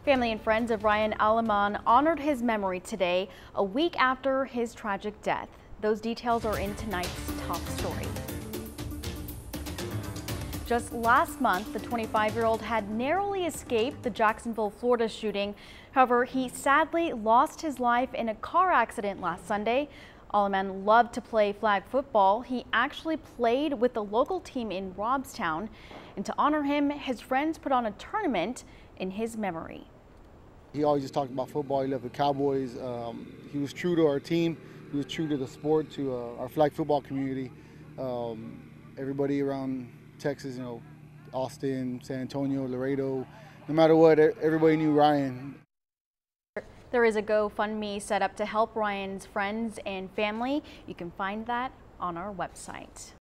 Family and friends of Ryen Aleman honored his memory today, a week after his tragic death. Those details are in tonight's top story. Just last month, the 25-year-old had narrowly escaped the Jacksonville, Florida shooting. However, he sadly lost his life in a car accident last Sunday. Aleman loved to play flag football. He actually played with the local team in Robstown. And to honor him, his friends put on a tournament in his memory. He always just talked about football. He loved the Cowboys. He was true to our team. He was true to the sport, to our flag football community. Everybody around Texas, Austin, San Antonio, Laredo, no matter what, everybody knew Ryen. There is a GoFundMe set up to help Ryen's friends and family. You can find that on our website.